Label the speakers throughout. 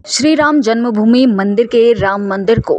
Speaker 1: श्री राम जन्मभूमि मंदिर के राम मंदिर को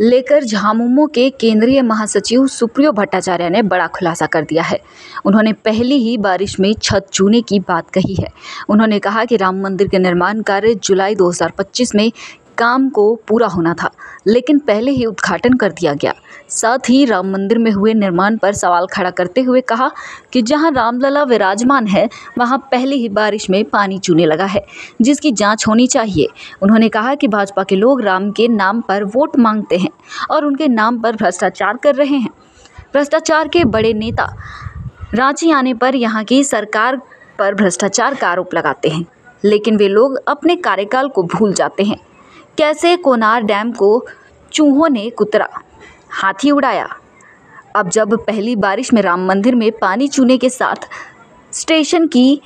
Speaker 1: लेकर झामुमो के केंद्रीय महासचिव सुप्रियो भट्टाचार्य ने बड़ा खुलासा कर दिया है। उन्होंने पहली ही बारिश में छत छूने की बात कही है। उन्होंने कहा कि राम मंदिर के निर्माण कार्य जुलाई 2025 में काम को पूरा होना था, लेकिन पहले ही उद्घाटन कर दिया गया। साथ ही राम मंदिर में हुए निर्माण पर सवाल खड़ा करते हुए कहा कि जहां रामलला विराजमान है, वहां पहली ही बारिश में पानी चूने लगा है, जिसकी जांच होनी चाहिए। उन्होंने कहा कि भाजपा के लोग राम के नाम पर वोट मांगते हैं और उनके नाम पर भ्रष्टाचार कर रहे हैं। भ्रष्टाचार के बड़े नेता रांची आने पर यहां की सरकार पर भ्रष्टाचार का आरोप लगाते हैं, लेकिन वे लोग अपने कार्यकाल को भूल जाते हैं। कैसे कोनार डैम को चूहों ने कुतरा, हाथी उड़ाया। अब जब पहली बारिश में राम मंदिर में पानी चूने के साथ स्टेशन की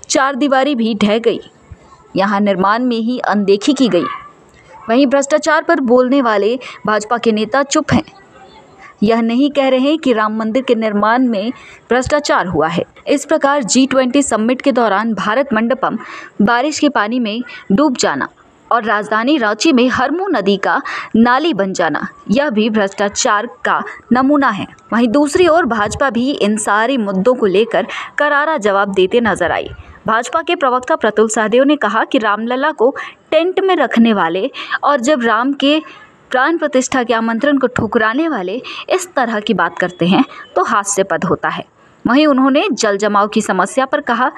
Speaker 1: चारदीवारी भी ढह गई, यहाँ निर्माण में ही अनदेखी की गई। वहीं भ्रष्टाचार पर बोलने वाले भाजपा के नेता चुप हैं। यह नहीं कह रहे कि राम मंदिर के निर्माण में भ्रष्टाचार हुआ है। इस प्रकार G20 समिट के दौरान भारत मंडपम बारिश के पानी में डूब जाना और राजधानी रांची में हरमू नदी का नाली बन जाना, यह भी भ्रष्टाचार का नमूना है। वहीं दूसरी ओर भाजपा भी इन सारे मुद्दों को लेकर करारा जवाब देते नजर आई। भाजपा के प्रवक्ता प्रतुल सहदेव ने कहा कि रामलला को टेंट में रखने वाले और जब राम के प्राण प्रतिष्ठा के आमंत्रण को ठुकराने वाले इस तरह की बात करते हैं तो हास्यास्पद होता है। वहीं उन्होंने जल जमाव की समस्या पर कहा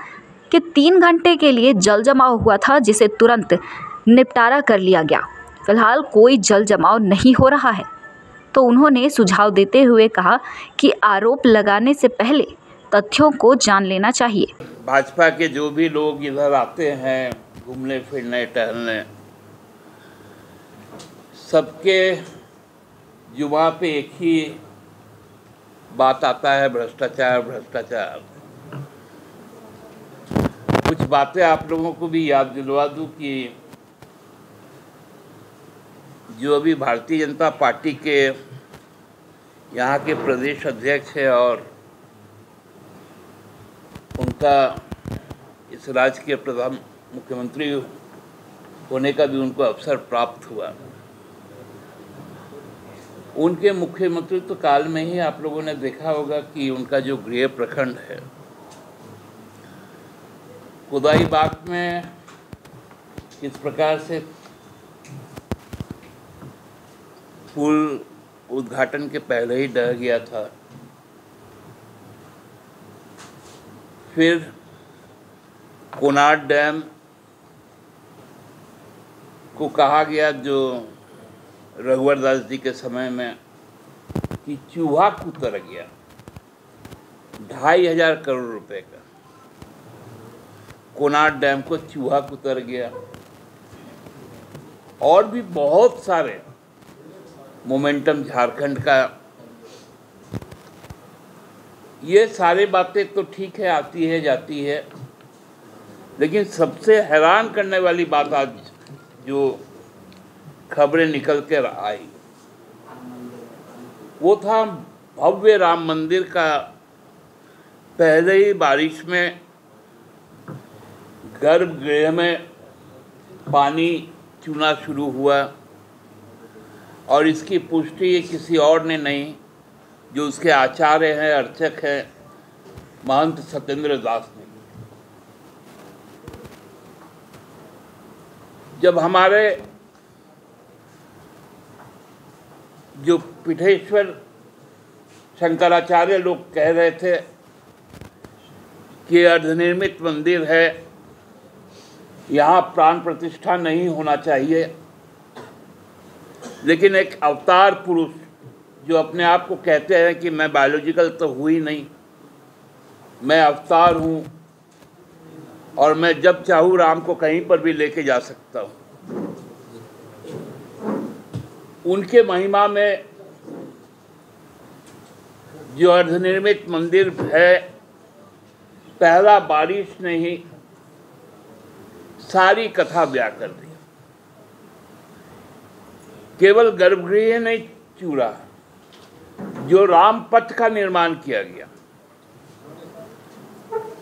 Speaker 1: कि 3 घंटे के लिए जल जमाव हुआ था, जिसे तुरंत निपटारा कर लिया गया। फिलहाल कोई जल जमाव नहीं हो रहा है। तो उन्होंने सुझाव देते हुए कहा कि आरोप लगाने से पहले तथ्यों को जान लेना चाहिए।
Speaker 2: भाजपा के जो भी लोग इधर आते हैं घूमने फिरने टहलने, सबके जुबान पे एक ही बात आता है, भ्रष्टाचार भ्रष्टाचार। कुछ बातें आप लोगों को भी याद दिलवा दूं कि जो अभी भारतीय जनता पार्टी के यहाँ के प्रदेश अध्यक्ष है और उनका इस राज्य के प्रधान मुख्यमंत्री होने का भी उनको अवसर प्राप्त हुआ। उनके मुख्यमंत्रित्व काल में ही आप लोगों ने देखा होगा कि उनका जो गृह प्रखंड है कुदाईबाग में किस प्रकार से पुल उद्घाटन के पहले ही ढह गया था। फिर कोनार डैम को कहा गया जो रघुवर दास जी के समय में कि चूहा कुतर गया, 2,500 करोड़ रुपए का कोनार डैम को चूहा कुतर गया। और भी बहुत सारे मोमेंटम झारखंड का, ये सारी बातें तो ठीक है, आती है जाती है, लेकिन सबसे हैरान करने वाली बात आज जो खबरें निकल कर आई वो था भव्य राम मंदिर का पहले ही बारिश में गर्भगृह में पानी चूना शुरू हुआ और इसकी पुष्टि किसी और ने नहीं, जो उसके आचार्य हैं, अर्चक हैं, महंत सत्येंद्र दास ने। जब हमारे जो पीठेश्वर शंकराचार्य लोग कह रहे थे कि अर्धनिर्मित मंदिर है, यहाँ प्राण प्रतिष्ठा नहीं होना चाहिए, लेकिन एक अवतार पुरुष जो अपने आप को कहते हैं कि मैं बायोलॉजिकल तो हुई नहीं, मैं अवतार हूँ और मैं जब चाहूँ राम को कहीं पर भी लेके जा सकता हूँ, उनके महिमा में जो अर्धनिर्मित मंदिर है, पहला बारिश ने ही सारी कथा बयां कर दी। केवल गर्भगृह नहीं चूरा, जो राम पथ का निर्माण किया गया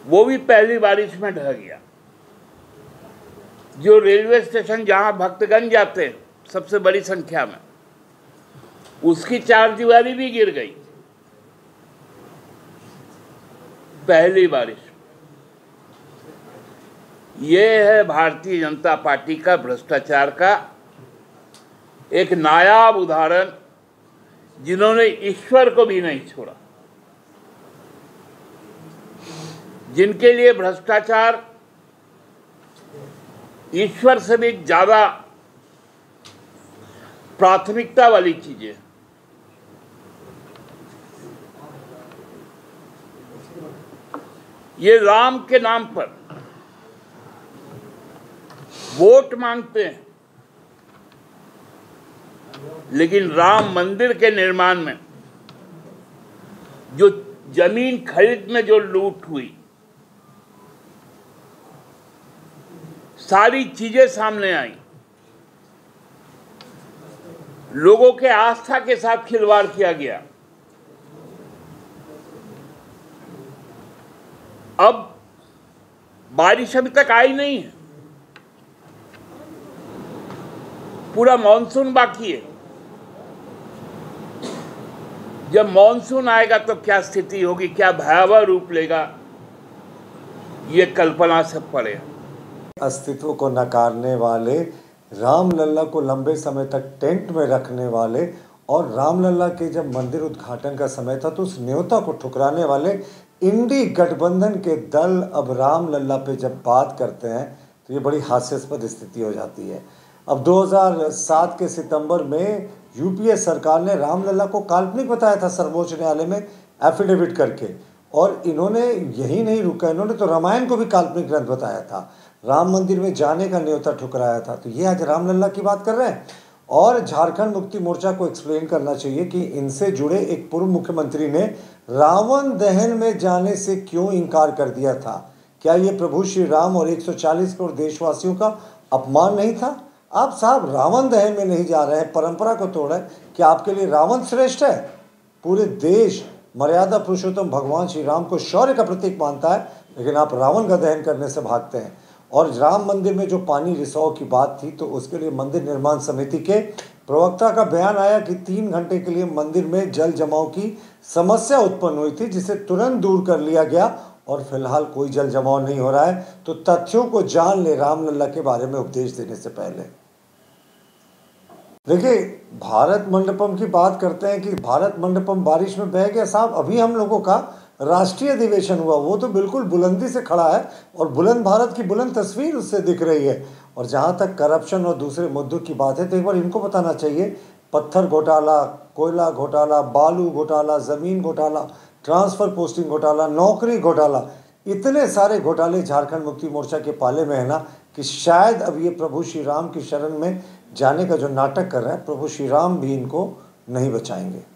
Speaker 2: वो भी पहली बारिश में ढह गया। जो रेलवे स्टेशन जहां भक्तगण जाते हैं सबसे बड़ी संख्या में, उसकी चारदीवारी भी गिर गई पहली बारिश। ये है भारतीय जनता पार्टी का भ्रष्टाचार का एक नायाब उदाहरण, जिन्होंने ईश्वर को भी नहीं छोड़ा, जिनके लिए भ्रष्टाचार ईश्वर से भी ज्यादा प्राथमिकता वाली चीजें। ये राम के नाम पर वोट मांगते हैं, लेकिन राम मंदिर के निर्माण में जो जमीन खरीद में जो लूट हुई, सारी चीजें सामने आई, लोगों के आस्था के साथ खिलवाड़ किया गया। अब बारिश अभी तक आई नहीं है, पूरा मॉनसून बाकी है। जब मॉनसून आएगा तो क्या स्थिति होगी, क्या भयावह रूप लेगा, ये कल्पना से परे।
Speaker 3: अस्तित्व को नकारने वाले, रामलला को लंबे समय तक टेंट में रखने वाले और रामलला के जब मंदिर उद्घाटन का समय था तो उस न्योता को ठुकराने वाले इंडी गठबंधन के दल अब रामलला पे जब बात करते हैं तो ये बड़ी हास्यास्पद स्थिति हो जाती है। अब 2007 के सितंबर में यूपीए सरकार ने रामलला को काल्पनिक बताया था सर्वोच्च न्यायालय में एफिडेविट करके, और इन्होंने यही नहीं रुका, इन्होंने तो रामायण को भी काल्पनिक ग्रंथ बताया था, राम मंदिर में जाने का न्योता ठुकराया था। तो ये आज रामलला की बात कर रहे हैं। और झारखंड मुक्ति मोर्चा को एक्सप्लेन करना चाहिए कि इनसे जुड़े एक पूर्व मुख्यमंत्री ने रावण दहन में जाने से क्यों इनकार कर दिया था। क्या ये प्रभु श्री राम और 140 करोड़ देशवासियों का अपमान नहीं था? आप साहब रावण दहन में नहीं जा रहे हैं, परंपरा को तोड़ रहे हैं। क्या आपके लिए रावण श्रेष्ठ है? पूरे देश मर्यादा पुरुषोत्तम भगवान श्री राम को शौर्य का प्रतीक मानता है, लेकिन आप रावण का दहन करने से भागते हैं। और राम मंदिर में जो पानी रिसाव की बात थी तो उसके लिए मंदिर निर्माण समिति के प्रवक्ता का बयान आया कि 3 घंटे के लिए मंदिर में जल जमाव की समस्या उत्पन्न हुई थी, जिसे तुरंत दूर कर लिया गया और फिलहाल कोई जल जमाव नहीं हो रहा है। तो तथ्यों को जान ले रामलला के बारे में उपदेश देने से पहले। देखिए, भारत मंडपम की बात करते हैं कि भारत मंडपम बारिश में बह गया। साहब अभी हम लोगों का राष्ट्रीय अधिवेशन हुआ, वो तो बिल्कुल बुलंदी से खड़ा है और बुलंद भारत की बुलंद तस्वीर उससे दिख रही है। और जहाँ तक करप्शन और दूसरे मुद्दों की बात है तो एक बार इनको बताना चाहिए, पत्थर घोटाला, कोयला घोटाला, बालू घोटाला, ज़मीन घोटाला, ट्रांसफ़र पोस्टिंग घोटाला, नौकरी घोटाला, इतने सारे घोटाले झारखंड मुक्ति मोर्चा के पाले में है ना कि शायद अब ये प्रभु श्री राम की शरण में जाने का जो नाटक कर रहे हैं, प्रभु श्री राम भी इनको नहीं बचाएंगे।